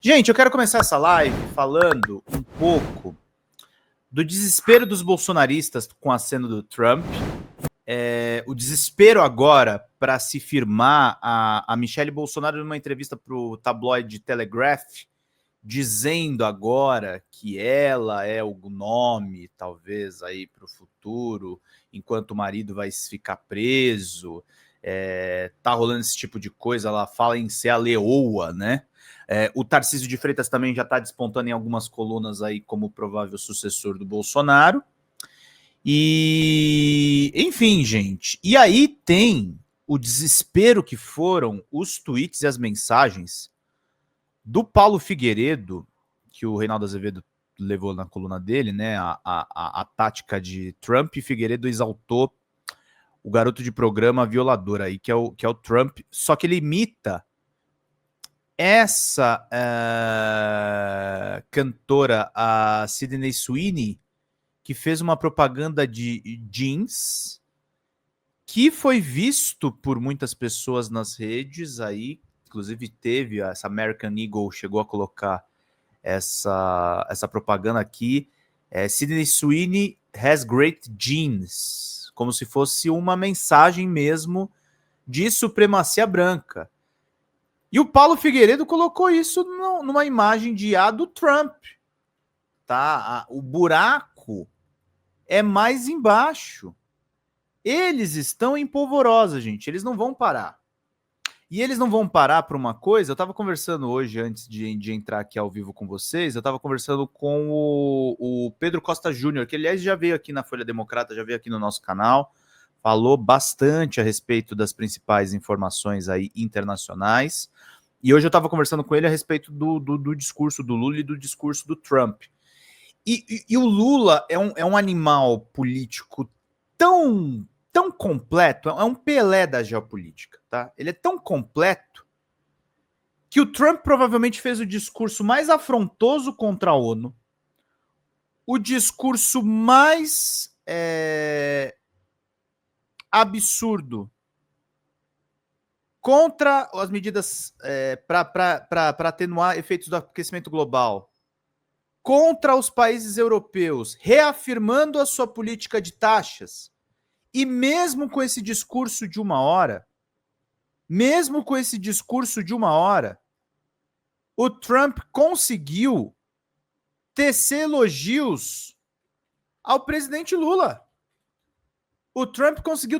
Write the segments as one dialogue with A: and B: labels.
A: Gente, eu quero começar essa live falando um pouco do desespero dos bolsonaristas com a cena do Trump, o desespero agora para se firmar a Michelle Bolsonaro numa entrevista para o tabloide Telegraph, dizendo agora que ela é o nome, talvez, aí para o futuro, enquanto o marido vai ficar preso. Tá rolando esse tipo de coisa, ela fala em ser a leoa, né? O Tarcísio de Freitas também já está despontando em algumas colunas aí como provável sucessor do Bolsonaro. E, enfim, gente. E aí tem o desespero que foram os tweets e as mensagens do Paulo Figueiredo, que o Reinaldo Azevedo levou na coluna dele, né? A tática de Trump, e Figueiredo exaltou o garoto de programa violador aí, que é o Trump, só que ele imita essa cantora, a Sydney Sweeney, que fez uma propaganda de jeans que foi visto por muitas pessoas nas redes aí, inclusive teve essa American Eagle, chegou a colocar essa propaganda aqui, Sydney Sweeney has great jeans, como se fosse uma mensagem mesmo de supremacia branca. E o Paulo Figueiredo colocou isso numa imagem de A do Trump. Tá? O buraco é mais embaixo. Eles estão em polvorosa, gente. Eles não vão parar. E eles não vão parar por uma coisa. Eu estava conversando hoje, antes de entrar aqui ao vivo com vocês, eu estava conversando com o Pedro Costa Júnior, que aliás já veio aqui na Folha Democrata, já veio aqui no nosso canal, falou bastante a respeito das principais informações aí internacionais. E hoje eu estava conversando com ele a respeito do discurso do Lula e do discurso do Trump. E o Lula é um animal político tão completo, é um Pelé da geopolítica, tá? Ele é tão completo que o Trump provavelmente fez o discurso mais afrontoso contra a ONU, o discurso mais absurdo contra as medidas para atenuar efeitos do aquecimento global, contra os países europeus, reafirmando a sua política de taxas. E mesmo com esse discurso de uma hora, o Trump conseguiu tecer elogios ao presidente Lula. O Trump conseguiu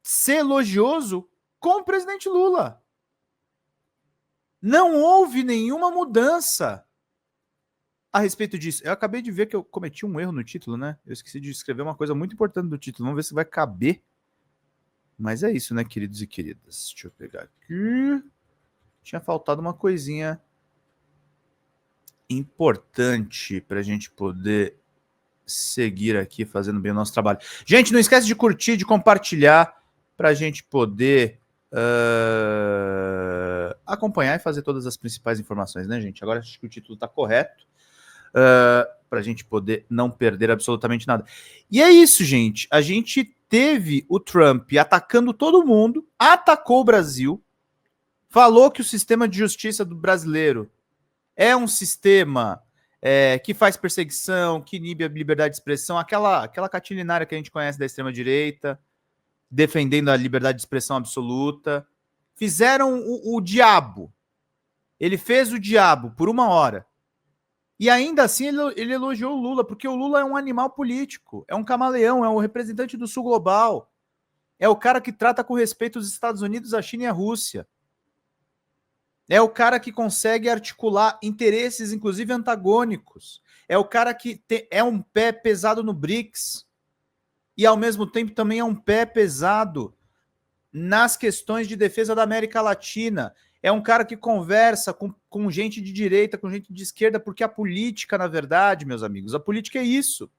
A: ser elogioso com o presidente Lula. Não houve nenhuma mudança a respeito disso. Eu acabei de ver que eu cometi um erro no título, né? Eu esqueci de escrever uma coisa muito importante do título. Vamos ver se vai caber. Mas é isso, né, queridos e queridas? Deixa eu pegar aqui. Tinha faltado uma coisinha importante para a gente poder seguir aqui fazendo bem o nosso trabalho. Gente, não esquece de curtir, de compartilhar para a gente poder acompanhar e fazer todas as principais informações, né, gente? Agora acho que o título está correto. Para a gente poder não perder absolutamente nada. E é isso, gente. A gente teve o Trump atacando todo mundo, atacou o Brasil, falou que o sistema de justiça do brasileiro é um sistema que faz perseguição, que inibe a liberdade de expressão, aquela catilinária que a gente conhece da extrema-direita, defendendo a liberdade de expressão absoluta. Fizeram o diabo. Ele fez o diabo por uma hora. E ainda assim ele elogiou o Lula, porque o Lula é um animal político, é um camaleão, é um representante do Sul global, é o cara que trata com respeito os Estados Unidos, a China e a Rússia. É o cara que consegue articular interesses, inclusive antagônicos. É o cara que é um pé pesado no BRICS e, ao mesmo tempo, também é um pé pesado nas questões de defesa da América Latina. É um cara que conversa com gente de direita, com gente de esquerda, porque a política, na verdade, meus amigos, a política é isso.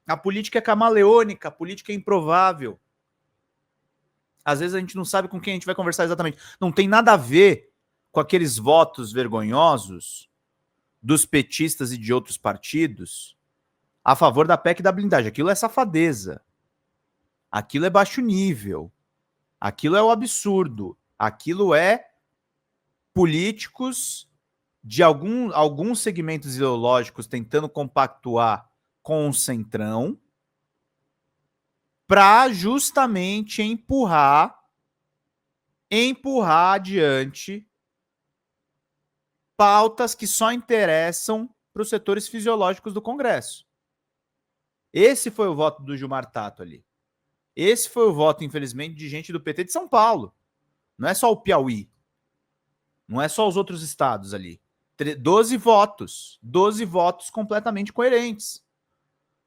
A: A política é camaleônica, a política é improvável. Às vezes a gente não sabe com quem a gente vai conversar exatamente. Não tem nada a ver com aqueles votos vergonhosos dos petistas e de outros partidos a favor da PEC e da blindagem. Aquilo é safadeza. Aquilo é baixo nível. Aquilo é o absurdo. Aquilo é políticos de alguns segmentos ideológicos tentando compactuar com o Centrão para justamente empurrar adiante pautas que só interessam para os setores fisiológicos do Congresso. Esse foi o voto do Gilmar Tato ali. Esse foi o voto, infelizmente, de gente do PT de São Paulo. Não é só o Piauí. Não é só os outros estados ali. 12 votos. 12 votos completamente coerentes.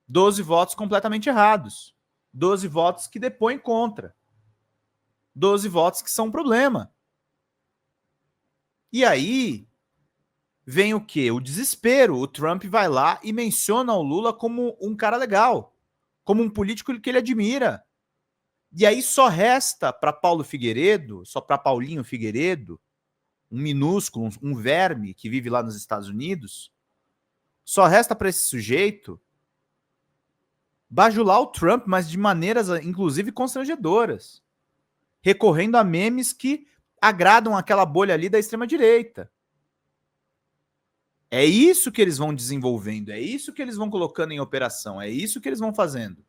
A: 12 votos completamente errados. 12 votos que depõem contra. 12 votos que são um problema. E aí vem o quê? O desespero. O Trump vai lá e menciona o Lula como um cara legal, como um político que ele admira. E aí só resta para Paulo Figueiredo, só para Paulinho Figueiredo, um minúsculo, um verme que vive lá nos Estados Unidos, só resta para esse sujeito bajular o Trump, mas de maneiras, inclusive, constrangedoras, recorrendo a memes que agradam aquela bolha ali da extrema-direita. É isso que eles vão desenvolvendo, é isso que eles vão colocando em operação, é isso que eles vão fazendo.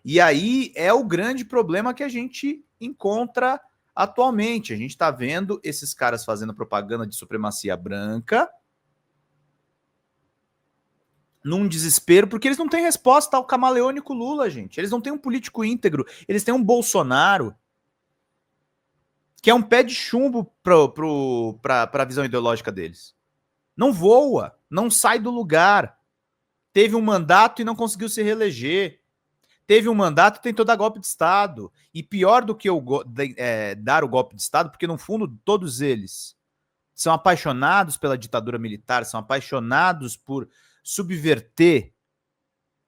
A: E aí é o grande problema que a gente encontra atualmente. A gente está vendo esses caras fazendo propaganda de supremacia branca num desespero, porque eles não têm resposta ao camaleônico Lula, gente. Eles não têm um político íntegro, eles têm um Bolsonaro que é um pé de chumbo para a visão ideológica deles. Não voa, não sai do lugar. Teve um mandato e não conseguiu se reeleger. Teve um mandato e tentou dar golpe de Estado. E pior do que dar o golpe de Estado, porque no fundo todos eles são apaixonados pela ditadura militar, são apaixonados por subverter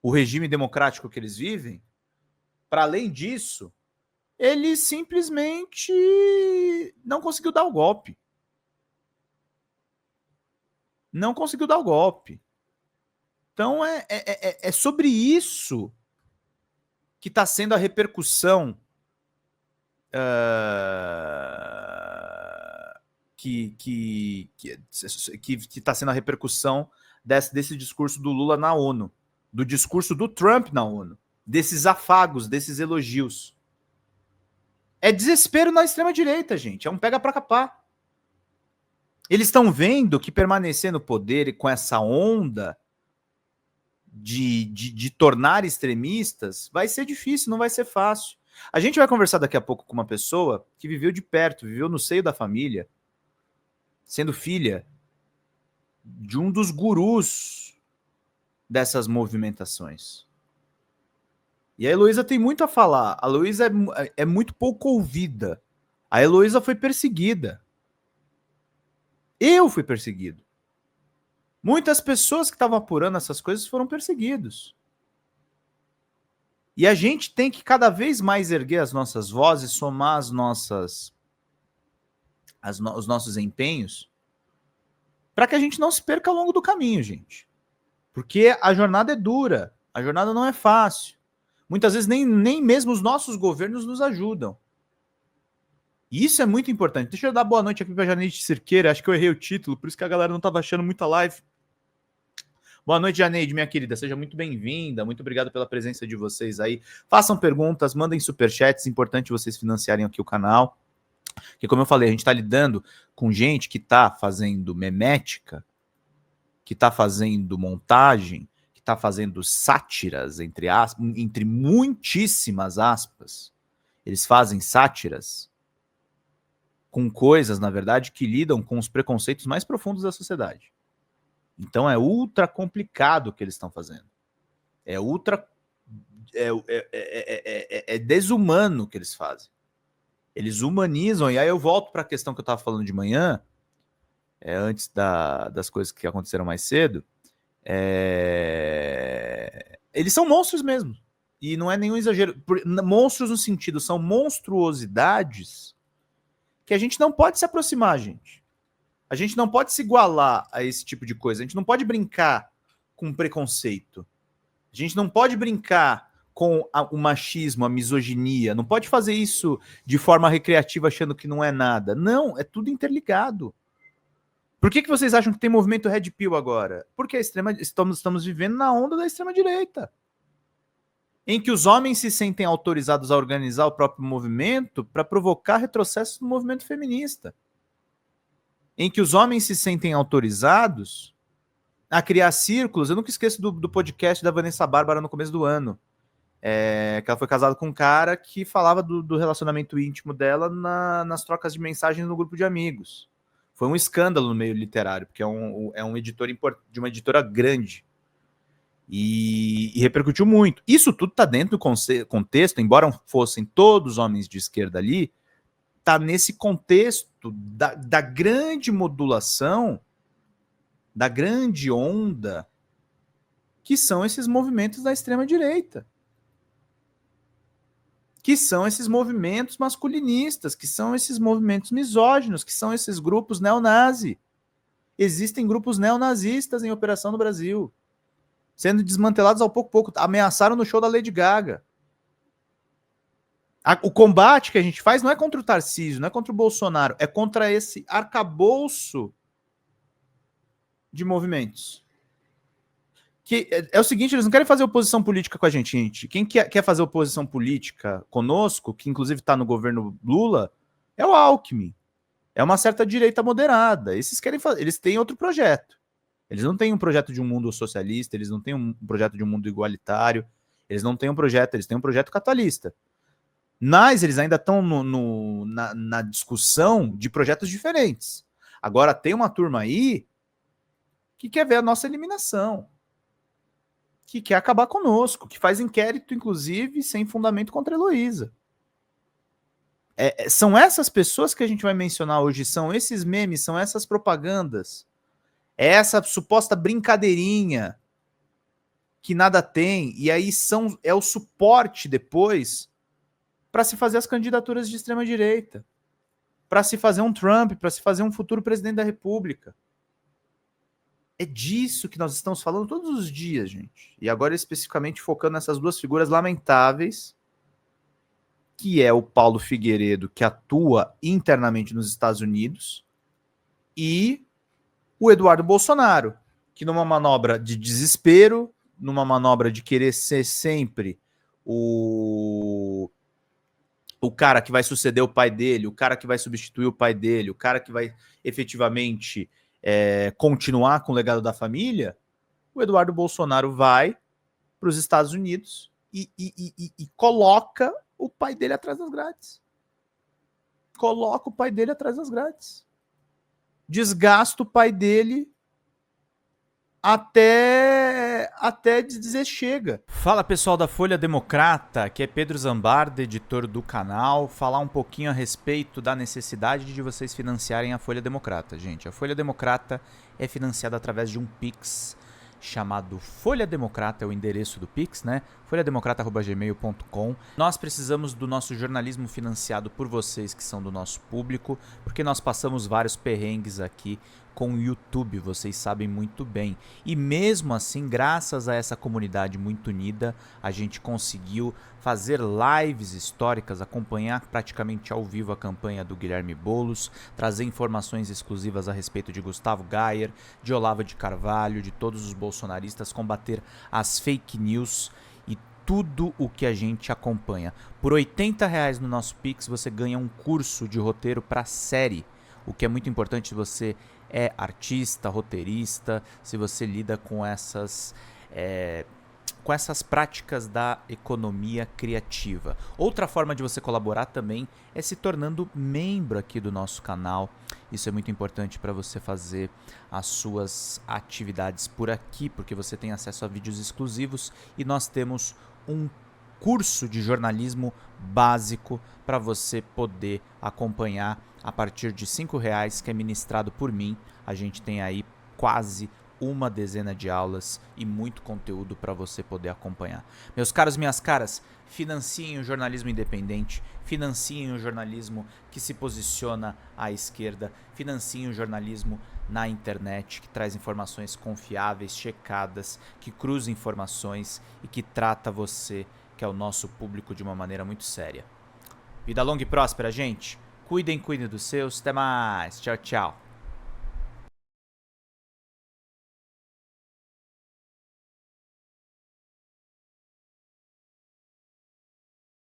A: o regime democrático que eles vivem. Para além disso, ele simplesmente não conseguiu dar o golpe. Não conseguiu dar o golpe. Então é sobre isso que está sendo a repercussão que está sendo a repercussão desse discurso do Lula na ONU, do discurso do Trump na ONU, desses afagos, desses elogios. É desespero na extrema-direita, gente. É um pega pra capar. Eles estão vendo que permanecer no poder e com essa onda de tornar extremistas vai ser difícil, não vai ser fácil. A gente vai conversar daqui a pouco com uma pessoa que viveu de perto, viveu no seio da família, sendo filha de um dos gurus dessas movimentações. E a Heloísa tem muito a falar. A Heloísa é muito pouco ouvida. A Heloísa foi perseguida. Eu fui perseguido. Muitas pessoas que estavam apurando essas coisas foram perseguidos. E a gente tem que cada vez mais erguer as nossas vozes, somar os nossos empenhos, para que a gente não se perca ao longo do caminho, gente. Porque a jornada é dura, a jornada não é fácil. Muitas vezes nem mesmo os nossos governos nos ajudam. E isso é muito importante. Deixa eu dar boa noite aqui para a Janeide Cirqueira. Acho que eu errei o título, por isso que a galera não estava achando muita live. Boa noite, Janeide, minha querida. Seja muito bem-vinda. Muito obrigado pela presença de vocês aí. Façam perguntas, mandem superchats. É importante vocês financiarem aqui o canal. Porque, como eu falei, a gente está lidando com gente que está fazendo memética, que está fazendo montagem, que está fazendo sátiras, entre muitíssimas aspas. Eles fazem sátiras com coisas, na verdade, que lidam com os preconceitos mais profundos da sociedade. Então é ultra complicado o que eles estão fazendo. É desumano o que eles fazem. Eles humanizam, e aí eu volto para a questão que eu estava falando de manhã, antes das coisas que aconteceram mais cedo. Eles são monstros mesmo. E não é nenhum exagero. Monstros no sentido, são monstruosidades que a gente não pode se aproximar, gente. A gente não pode se igualar a esse tipo de coisa. A gente não pode brincar com preconceito. A gente não pode brincar com o machismo, a misoginia. Não pode fazer isso de forma recreativa achando que não é nada. Não, é tudo interligado. Por que vocês acham que tem movimento Red Pill agora? Porque estamos vivendo na onda da extrema-direita, em que os homens se sentem autorizados a organizar o próprio movimento para provocar retrocessos no movimento feminista. Em que os homens se sentem autorizados a criar círculos. Eu nunca esqueço do podcast da Vanessa Bárbara no começo do ano, que ela foi casada com um cara que falava do relacionamento íntimo dela nas trocas de mensagens no grupo de amigos. Foi um escândalo no meio literário, porque é um editor de uma editora grande. E repercutiu muito. Isso tudo está dentro do contexto, embora fossem todos homens de esquerda ali, está nesse contexto da grande modulação, da grande onda, que são esses movimentos da extrema-direita. Que são esses movimentos masculinistas, que são esses movimentos misóginos, que são esses grupos neonazi. Existem grupos neonazistas em operação no Brasil, sendo desmantelados ao pouco. Ameaçaram no show da Lady Gaga. O combate que a gente faz não é contra o Tarcísio, não é contra o Bolsonaro, é contra esse arcabouço de movimentos. Que é o seguinte, eles não querem fazer oposição política com a gente. Quem quer fazer oposição política conosco, que inclusive está no governo Lula, é o Alckmin. É uma certa direita moderada. Esses querem fazer, eles têm outro projeto. Eles não têm um projeto de um mundo socialista, eles não têm um projeto de um mundo igualitário, eles não têm um projeto, eles têm um projeto catalista. Mas eles ainda estão na discussão de projetos diferentes. Agora tem uma turma aí que quer ver a nossa eliminação, que quer acabar conosco, que faz inquérito, inclusive, sem fundamento contra a Heloísa. São essas pessoas que a gente vai mencionar hoje, são esses memes, são essas propagandas, é essa suposta brincadeirinha que nada tem, e aí é o suporte depois para se fazer as candidaturas de extrema-direita, para se fazer um Trump, para se fazer um futuro presidente da República. É disso que nós estamos falando todos os dias, gente. E agora especificamente focando nessas duas figuras lamentáveis, que é o Paulo Figueiredo, que atua internamente nos Estados Unidos, e o Eduardo Bolsonaro, que numa manobra de desespero, numa manobra de querer ser sempre o cara que vai suceder o pai dele, o cara que vai substituir o pai dele, o cara que vai efetivamente continuar com o legado da família, o Eduardo Bolsonaro vai para os Estados Unidos e coloca o pai dele atrás das grades. Coloca o pai dele atrás das grades. Desgasta o pai dele até dizer chega. Fala, pessoal da Folha Democrata, aqui é Pedro Zambarda, editor do canal, falar um pouquinho a respeito da necessidade de vocês financiarem a Folha Democrata, gente. A Folha Democrata é financiada através de um Pix chamado Folha Democrata, é o endereço do Pix, né? folhademocrata@gmail.com. Nós precisamos do nosso jornalismo financiado por vocês que são do nosso público, porque nós passamos vários perrengues aqui com o YouTube, vocês sabem muito bem. E mesmo assim, graças a essa comunidade muito unida, a gente conseguiu fazer lives históricas, acompanhar praticamente ao vivo a campanha do Guilherme Boulos, trazer informações exclusivas a respeito de Gustavo Gayer, de Olavo de Carvalho, de todos os bolsonaristas, combater as fake news e tudo o que a gente acompanha. Por R$80 no nosso Pix, você ganha um curso de roteiro para série, o que é muito importante se você é artista, roteirista, se você lida com essas práticas da economia criativa. Outra forma de você colaborar também é se tornando membro aqui do nosso canal. Isso é muito importante para você fazer as suas atividades por aqui, porque você tem acesso a vídeos exclusivos e nós temos um curso de jornalismo básico para você poder acompanhar a partir de R$5, que é ministrado por mim. A gente tem aí quase uma dezena de aulas e muito conteúdo para você poder acompanhar. Meus caros, minhas caras, financiem o jornalismo independente, financiem o jornalismo que se posiciona à esquerda, financiem o jornalismo na internet, que traz informações confiáveis, checadas, que cruza informações e que trata você que é o nosso público, de uma maneira muito séria. Vida longa e próspera, gente. Cuidem dos seus. Até mais. Tchau, tchau.